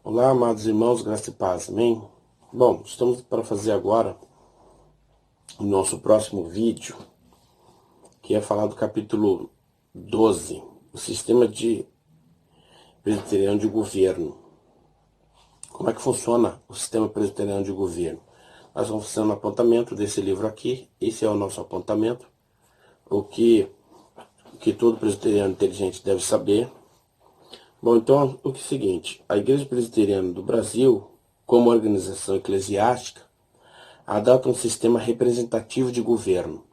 Olá, amados irmãos, graça e paz, amém? Bom, estamos para fazer agora o nosso próximo vídeo, que é falar do capítulo 12, o sistema de presbiteriano de governo. Como é que funciona o sistema presbiteriano de governo? Nós vamos fazer um apontamento desse livro aqui, esse é o nosso apontamento, o que todo presbiteriano inteligente deve saber. Bom, então, o que é o seguinte, a Igreja Presbiteriana do Brasil, como organização eclesiástica, adota um sistema representativo de governo.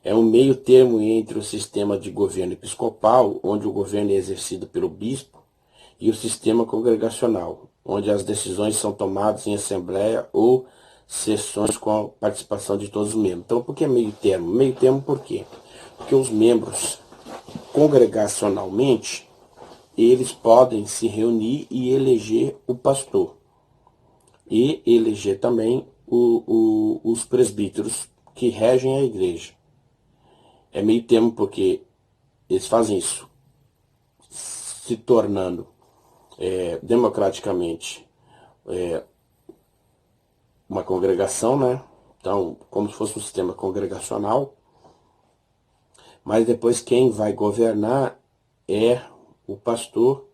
É um meio termo entre o sistema de governo episcopal, onde o governo é exercido pelo bispo, e o sistema congregacional, onde as decisões são tomadas em assembleia ou sessões com a participação de todos os membros. Então, por que meio termo? Meio termo por quê? Porque os membros, congregacionalmente, eles podem se reunir e eleger o pastor. E eleger também os presbíteros que regem a igreja. É meio termo porque eles fazem isso, se tornando democraticamente uma congregação, né? Então, como se fosse um sistema congregacional, mas depois quem vai governar é o pastor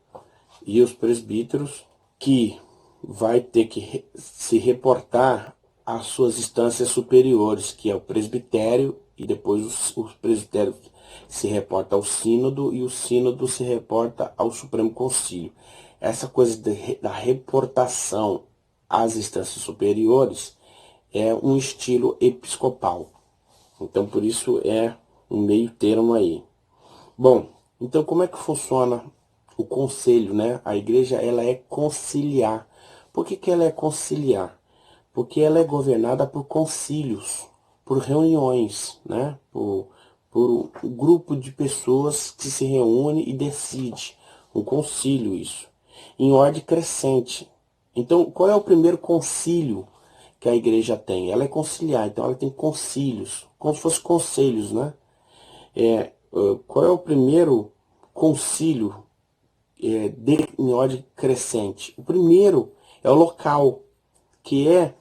e os presbíteros, que vai ter que se reportar às suas instâncias superiores, que é o presbitério, e depois os presbitérios se reporta ao sínodo, e o sínodo se reporta ao Supremo Concílio. Essa coisa da reportação às instâncias superiores é um estilo episcopal. Então, por isso é um meio termo aí. Bom, então como é que funciona o conselho, né? A igreja, ela é conciliar. Por que ela é conciliar? Porque ela é governada por concílios, por reuniões, né? Por um grupo de pessoas que se reúne e decide. Um concílio, isso. Em ordem crescente. Então, qual é o primeiro concílio que a igreja tem? Ela é conciliar, então ela tem concílios, como se fossem conselhos, né? Qual é o primeiro concílio em ordem crescente? O primeiro é o local, que é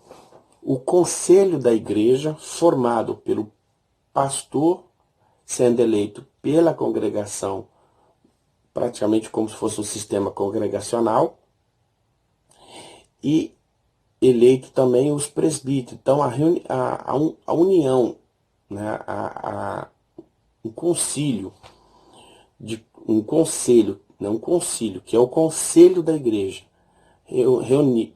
o conselho da igreja, formado pelo pastor, sendo eleito pela congregação, praticamente como se fosse um sistema congregacional, e eleito também os presbíteros. Então, a união, né, um concílio, um conselho, não um concílio, que é o conselho da igreja,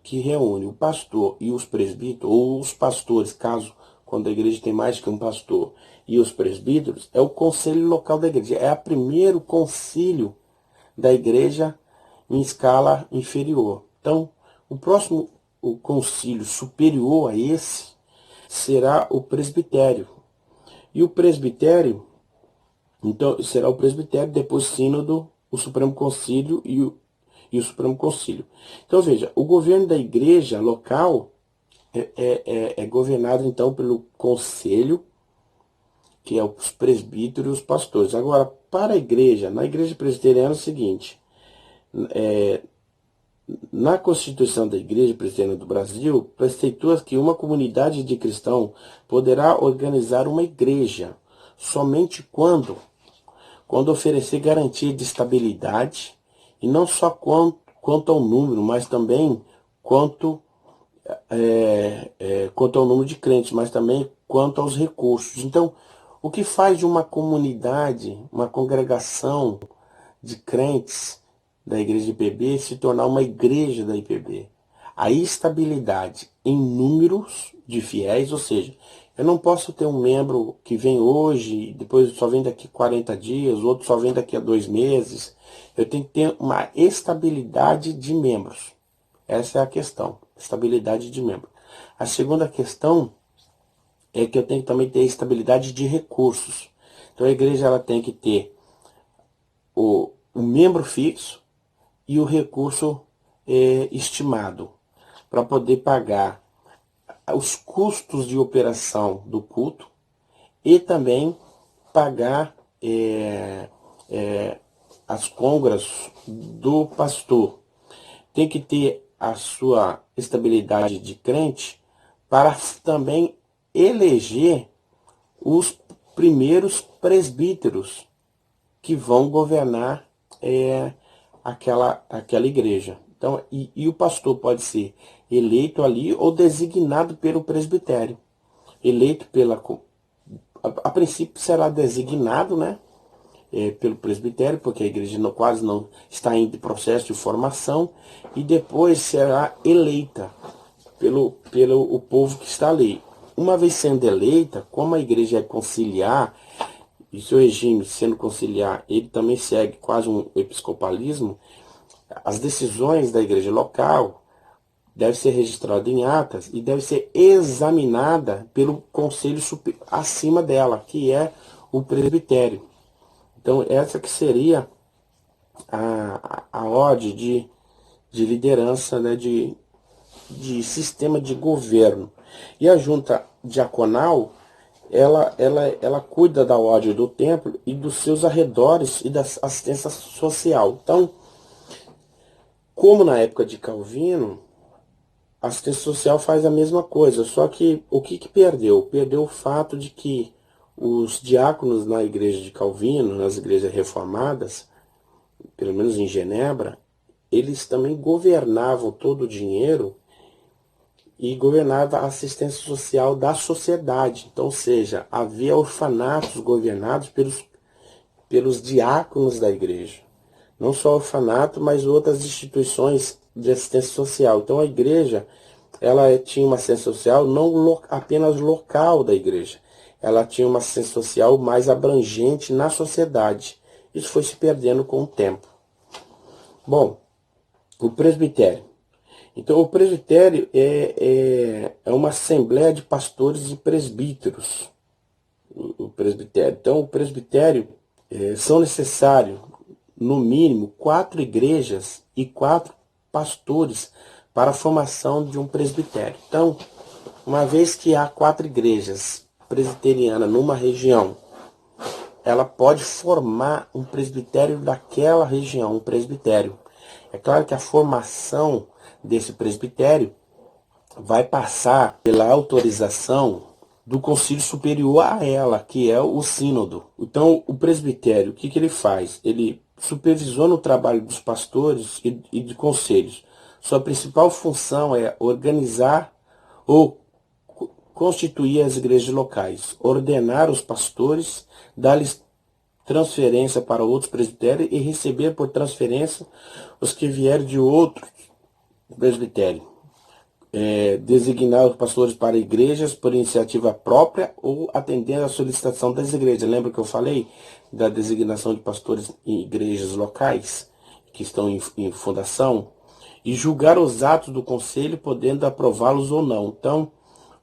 que reúne o pastor e os presbíteros, ou os pastores, caso quando a igreja tem mais que um pastor, e os presbíteros, é o conselho local da igreja. É o primeiro concílio da igreja em escala inferior. Então, o concílio superior a esse será o presbitério. E o presbitério, então, será o presbitério, depois o sínodo, o Supremo Concílio e o Supremo Concílio. Então, veja, o governo da igreja local é governado, então, pelo conselho, que é os presbíteros e os pastores. Agora, para a igreja, na igreja presbiteriana é o seguinte, na Constituição da Igreja Presbiteriana do Brasil, preceitua que uma comunidade de cristãos poderá organizar uma igreja somente quando oferecer garantia de estabilidade, e não só quanto ao número, mas também quanto ao número de crentes, mas também quanto aos recursos. Então, o que faz de uma comunidade, uma congregação de crentes da igreja de IPB se tornar uma igreja da IPB? A estabilidade em números de fiéis, ou seja, eu não posso ter um membro que vem hoje, depois só vem daqui 40 dias, outro só vem daqui a 2 meses. Eu tenho que ter uma estabilidade de membros. Essa é a questão, estabilidade de membros. A segunda questão é que eu tenho que também ter estabilidade de recursos. Então a igreja, ela tem que ter o membro fixo e o recurso estimado para poder pagar os custos de operação do culto e também pagar as congras do pastor. tem que ter a sua estabilidade de crente para também eleger os primeiros presbíteros que vão governar aquela igreja. Então, e o pastor pode ser eleito ali ou designado pelo presbitério. Eleito a princípio será designado, né? Pelo presbitério, porque a igreja quase não está em processo de formação, e depois será eleita pelo o povo que está ali. Uma vez sendo eleita, como a igreja é conciliar, e seu regime sendo conciliar, ele também segue quase um episcopalismo, as decisões da igreja local devem ser registradas em atas e deve ser examinada pelo conselho acima dela, que é o presbitério. Então, essa que seria a ordem de liderança, né, de sistema de governo. E a junta diaconal, ela cuida da ordem do templo e dos seus arredores e da assistência social. Então, como na época de Calvino, a assistência social faz a mesma coisa, só que o que perdeu? Perdeu o fato de que os diáconos na igreja de Calvino, nas igrejas reformadas, pelo menos em Genebra, eles também governavam todo o dinheiro e governava a assistência social da sociedade. Então, ou seja, havia orfanatos governados pelos diáconos da igreja. Não só orfanato, mas outras instituições de assistência social. Então, a igreja, ela tinha uma assistência social não apenas local da igreja. Ela tinha uma assistência social mais abrangente na sociedade. Isso foi se perdendo com o tempo. Bom, o presbitério. Então, o presbitério é uma assembleia de pastores e presbíteros. O presbitério. Então, o presbitério são necessários, no mínimo, 4 igrejas e 4 pastores para a formação de um presbitério. Então, uma vez que há 4 igrejas presbiterianas numa região, ela pode formar um presbitério daquela região, um presbitério. É claro que a formação desse presbitério vai passar pela autorização do Concílio Superior a ela, que é o sínodo. Então, o presbitério, o que ele faz? Ele supervisiona o trabalho dos pastores e de conselhos. Sua principal função é organizar ou constituir as igrejas locais, ordenar os pastores, dar-lhes transferência para outros presbitérios e receber por transferência os que vierem de outros presbitérios. Designar os pastores para igrejas por iniciativa própria ou atendendo à solicitação das igrejas. Lembra que eu falei da designação de pastores em igrejas locais que estão em fundação? E julgar os atos do conselho, podendo aprová-los ou não. Então,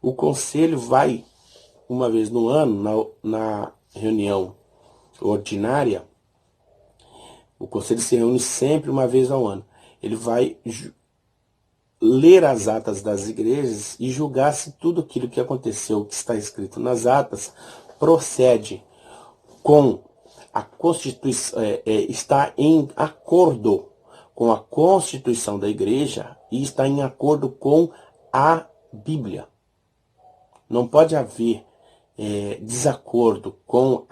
o conselho vai, uma vez no ano, na reunião ordinária, o conselho se reúne sempre uma vez ao ano. Ele vai ler as atas das igrejas e julgar se tudo aquilo que aconteceu, que está escrito nas atas, procede com a Constituição, está em acordo com a Constituição da igreja e está em acordo com a Bíblia. Não pode haver desacordo com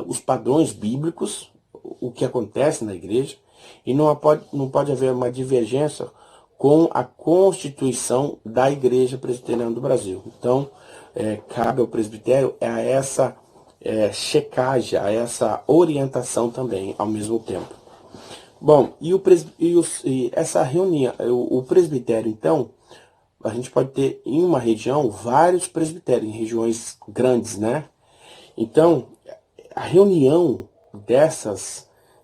os padrões bíblicos, o que acontece na igreja, e não pode haver uma divergência com a Constituição da Igreja Presbiteriana do Brasil. Então, cabe ao presbitério a essa checagem, a essa orientação também, ao mesmo tempo. Bom, essa reunião, o presbitério, então, a gente pode ter em uma região vários presbitérios, em regiões grandes, né? Então, a reunião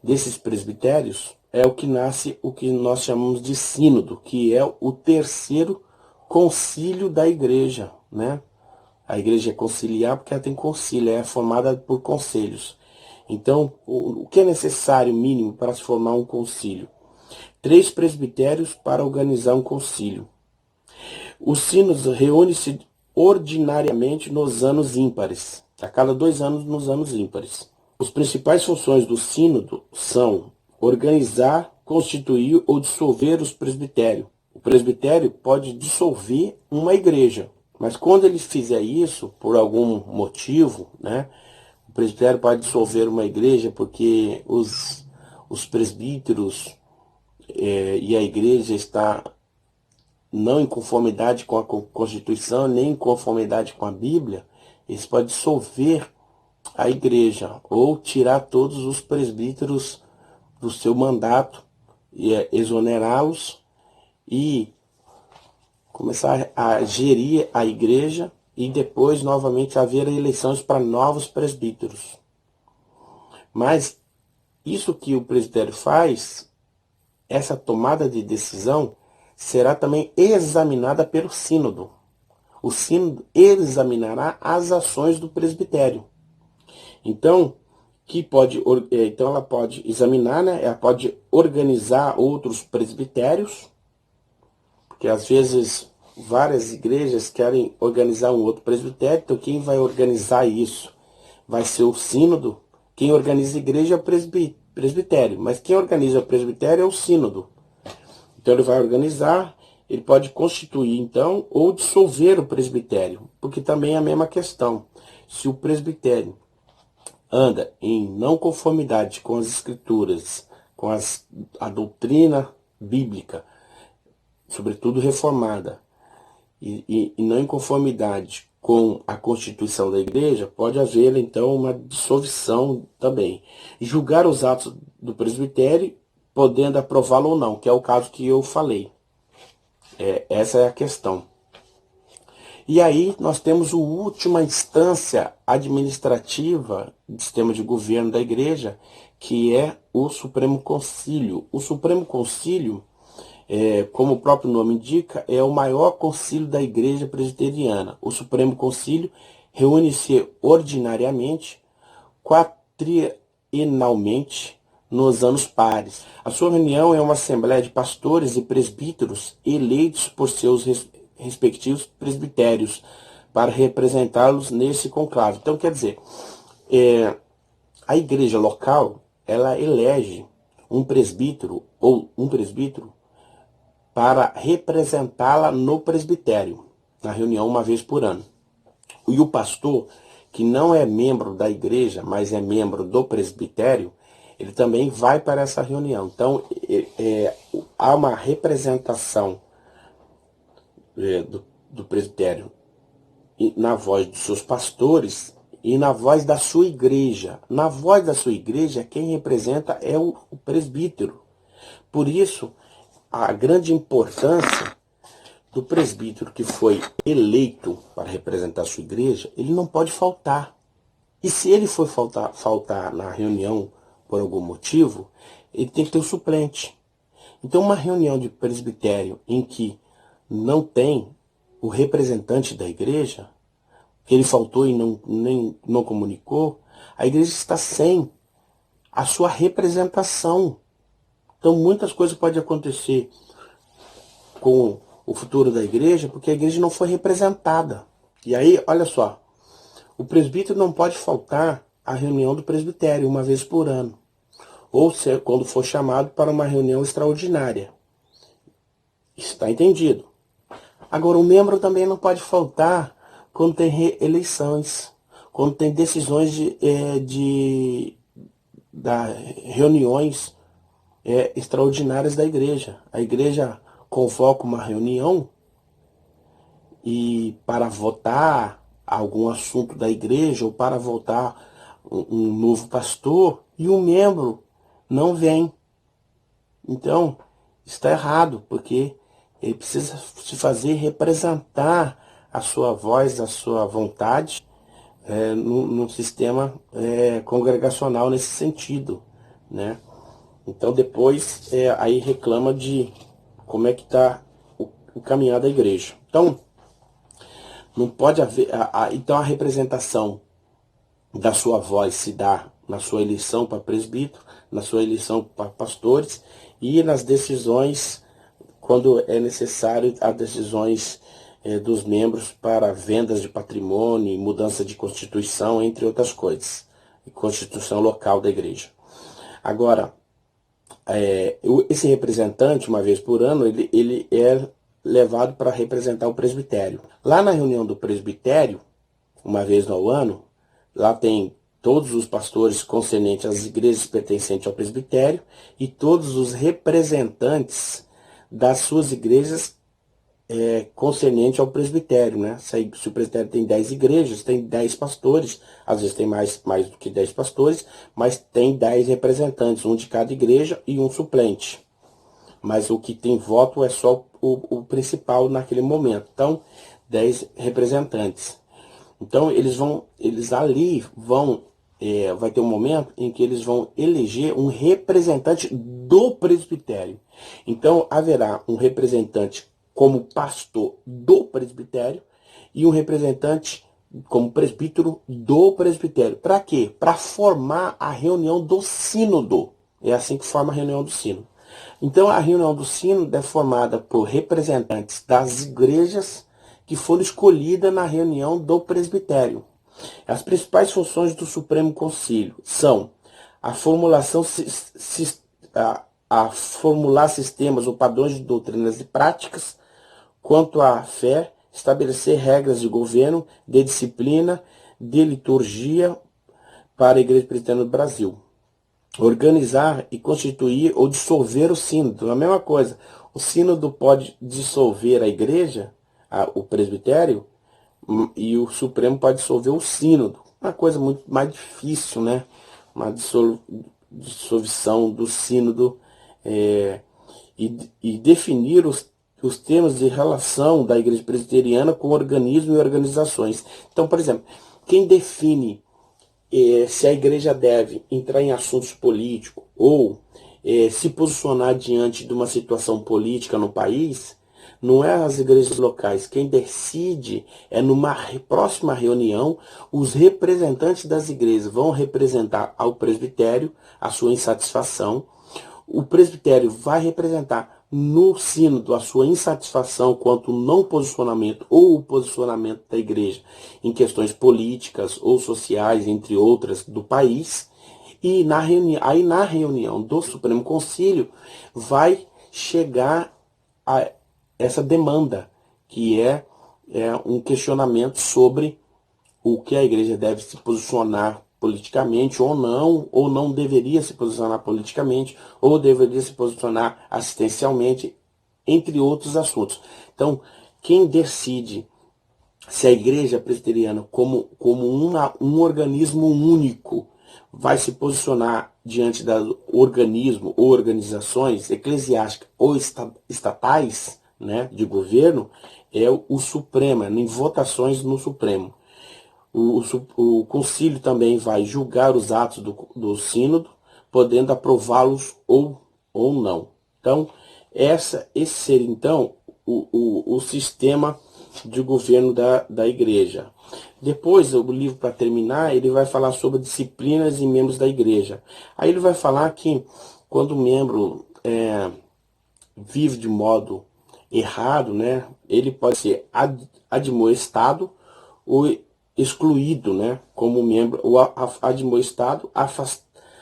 desses presbitérios é o que nasce o que nós chamamos de sínodo, que é o terceiro concílio da igreja, né? A igreja é conciliar porque ela tem concílio, é formada por conselhos. Então, o que é necessário mínimo para se formar um concílio? 3 presbitérios para organizar um concílio. O sínodo reúne-se ordinariamente nos anos ímpares, a cada 2 anos nos anos ímpares. As principais funções do sínodo são organizar constituir ou dissolver os presbitérios. O presbitério pode dissolver uma igreja, mas quando ele fizer isso, por algum motivo, né, o presbitério pode dissolver uma igreja porque os presbíteros e a igreja está não em conformidade com a Constituição, nem em conformidade com a Bíblia, eles podem dissolver a igreja ou tirar todos os presbíteros do seu mandato e exonerá-los e começar a gerir a igreja e depois novamente haver eleições para novos presbíteros. Mas isso que o presbitério faz, essa tomada de decisão, será também examinada pelo sínodo. O sínodo examinará as ações do presbitério. Então, então ela pode examinar, né? Ela pode organizar outros presbitérios, porque às vezes várias igrejas querem organizar um outro presbitério, então quem vai organizar isso vai ser o sínodo. Quem organiza a igreja é o presbitério, mas quem organiza o presbitério é o sínodo. Então ele vai organizar, ele pode constituir então ou dissolver o presbitério, porque também é a mesma questão. Se o presbitério anda em não conformidade com as escrituras, com a doutrina bíblica, sobretudo reformada, e não em conformidade com a constituição da igreja, pode haver então uma dissolução também. Julgar os atos do presbitério, podendo aprová-lo ou não, que é o caso que eu falei. Essa é a questão. E aí nós temos a última instância administrativa do sistema de governo da igreja, que é o Supremo Concílio. O Supremo Concílio, como o próprio nome indica, é o maior concílio da igreja presbiteriana. O Supremo Concílio reúne-se ordinariamente, quatrienalmente, nos anos pares. A sua reunião é uma assembleia de pastores e presbíteros eleitos por seus respectivos presbitérios para representá-los nesse conclave. Então, quer dizer, a igreja local, ela elege um presbítero ou um presbítero para representá-la no presbitério, na reunião uma vez por ano. E o pastor, que não é membro da igreja, mas é membro do presbitério, ele também vai para essa reunião. Então, há uma representação do presbitério na voz dos seus pastores e na voz da sua igreja. Na voz da sua igreja, quem representa é o presbítero. Por isso, a grande importância do presbítero que foi eleito para representar a sua igreja, ele não pode faltar. E se ele for faltar na reunião por algum motivo, ele tem que ter um suplente. Então, uma reunião de presbitério em que não tem o representante da igreja, que ele faltou e não comunicou, a igreja está sem a sua representação. Então, muitas coisas podem acontecer com o futuro da igreja, porque a igreja não foi representada. E aí, olha só, o presbítero não pode faltar à reunião do presbitério uma vez por ano, ou quando for chamado para uma reunião extraordinária. Está entendido? Agora, o membro também não pode faltar quando tem eleições, quando tem decisões reuniões extraordinárias da igreja. A igreja convoca uma reunião e para votar algum assunto da igreja ou para votar um novo pastor, e o membro não vem. Então, está errado, porque ele precisa se fazer representar a sua voz, a sua vontade no sistema congregacional nesse sentido, né? Então depois aí reclama de como é que está o caminhar da igreja. Então, não pode haver... então a representação da sua voz se dá na sua eleição para presbítero, na sua eleição para pastores e nas decisões, quando é necessário, as decisões dos membros para vendas de patrimônio, mudança de constituição, entre outras coisas. Constituição local da igreja. Agora, esse representante, uma vez por ano, ele é levado para representar o presbitério. Lá na reunião do presbitério, uma vez ao ano, lá tem todos os pastores concernentes às igrejas pertencentes ao presbitério e todos os representantes das suas igrejas concernente ao presbitério, né? Se o presbitério tem 10 igrejas, tem 10 pastores, às vezes tem mais do que 10 pastores, mas tem 10 representantes, um de cada igreja e um suplente. Mas o que tem voto é só o principal naquele momento. Então, 10 representantes. Então, vai ter um momento em que eles vão eleger um representante do presbitério. Então, haverá um representante como pastor do presbitério e um representante como presbítero do presbitério. Para quê? Para formar a reunião do sínodo. É assim que forma a reunião do sínodo. Então, a reunião do sínodo é formada por representantes das igrejas que foram escolhidas na reunião do presbitério. As principais funções do Supremo Concílio são a formular sistemas ou padrões de doutrinas e práticas quanto à fé, estabelecer regras de governo, de disciplina, de liturgia para a Igreja Presbiteriana do Brasil. Organizar e constituir ou dissolver o sínodo. A mesma coisa. O sínodo pode dissolver a igreja, o presbitério, e o Supremo pode dissolver o sínodo. Uma coisa muito mais difícil, né? Uma dissolução do sínodo e definir os termos de relação da igreja presbiteriana com organismos e organizações. Então, por exemplo, quem define se a igreja deve entrar em assuntos políticos ou se posicionar diante de uma situação política no país, não é as igrejas locais. Quem decide é numa próxima reunião, os representantes das igrejas vão representar ao presbitério a sua insatisfação. O presbitério vai representar no sínodo a sua insatisfação quanto ao não posicionamento ou o posicionamento da igreja em questões políticas ou sociais, entre outras, do país. E na reunião do Supremo Concílio vai chegar a essa demanda, que é um questionamento sobre o que a igreja deve se posicionar politicamente ou não deveria se posicionar politicamente, ou deveria se posicionar assistencialmente, entre outros assuntos. Então, quem decide se a igreja presbiteriana, como um organismo único, vai se posicionar diante do organismo ou organizações eclesiásticas ou estatais, né, de governo, o Supremo, em votações no Supremo. O concílio também vai julgar os atos do sínodo, podendo aprová-los ou não. Então, esse seria, então, o sistema de governo da igreja. Depois, o livro, para terminar, ele vai falar sobre disciplinas e membros da igreja. Aí ele vai falar que quando o membro vive de modo errado, né, ele pode ser admoestado ou excluído, né, como membro. O admoestado,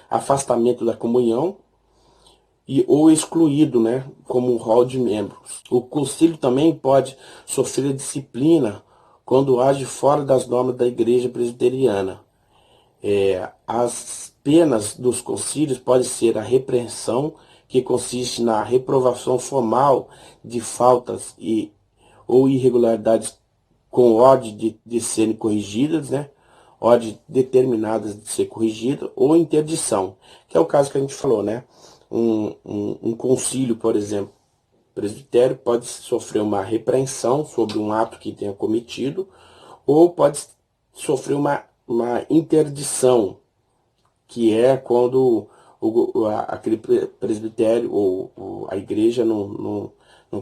afastamento da comunhão, ou excluído, né, como um rol de membros. O concílio também pode sofrer disciplina quando age fora das normas da igreja presbiteriana. As penas dos concílios podem ser a repreensão, que consiste na reprovação formal de faltas ou irregularidades com ordem de serem corrigidas, né? Ordem determinadas de ser corrigida, ou interdição, que é o caso que a gente falou, né? Um concílio, por exemplo, presbitério, pode sofrer uma repreensão sobre um ato que tenha cometido, ou pode sofrer uma interdição, que é quando aquele presbitério ou a igreja não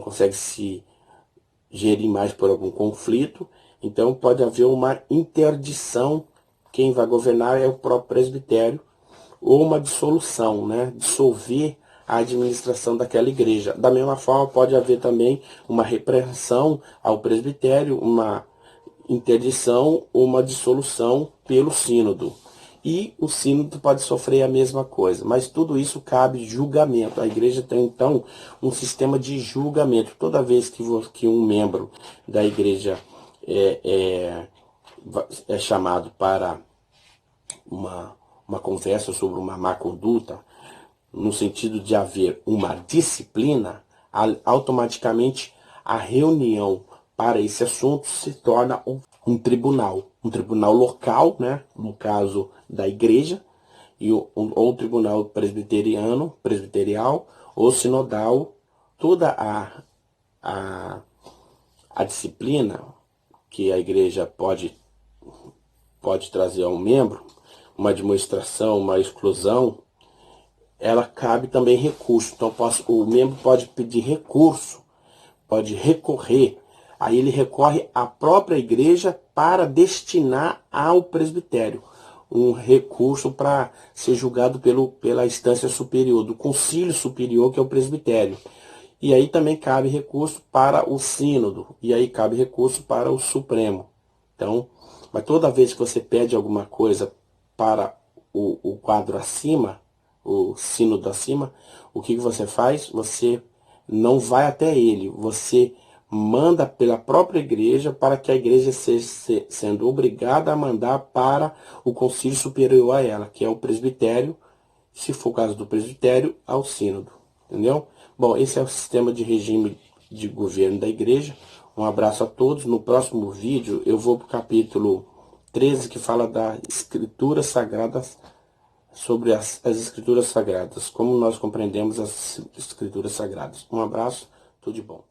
consegue se gerir mais por algum conflito. Então pode haver uma interdição. Quem vai governar é o próprio presbitério, ou uma dissolução, né? Dissolver a administração daquela igreja. Da mesma forma, pode haver também uma repreensão ao presbitério, uma interdição ou uma dissolução pelo sínodo. E o sínodo pode sofrer a mesma coisa, mas tudo isso cabe julgamento. A igreja tem, então, um sistema de julgamento. Toda vez que um membro da igreja é chamado para uma conversa sobre uma má conduta, no sentido de haver uma disciplina, automaticamente a reunião para esse assunto se torna um tribunal local, né, no caso da igreja, ou um tribunal presbiterial, ou sinodal. Toda a disciplina que a igreja pode trazer a um membro, uma demonstração, uma exclusão, ela cabe também recurso. Então o membro pode pedir recurso, pode recorrer. Aí ele recorre à própria igreja para destinar ao presbitério um recurso para ser julgado pela instância superior, do concílio superior, que é o presbitério. E aí também cabe recurso para o sínodo, e aí cabe recurso para o Supremo. Então, mas toda vez que você pede alguma coisa para o quadro acima, o sínodo acima, o que você faz? Você não vai até ele, você manda pela própria igreja para que a igreja seja sendo obrigada a mandar para o concílio superior a ela, que é o presbitério, se for o caso do presbitério, ao sínodo. Entendeu? Bom, esse é o sistema de regime de governo da igreja. Um abraço a todos. No próximo vídeo eu vou para o capítulo 13, que fala das escrituras sagradas, sobre as escrituras sagradas, como nós compreendemos as escrituras sagradas. Um abraço, tudo de bom.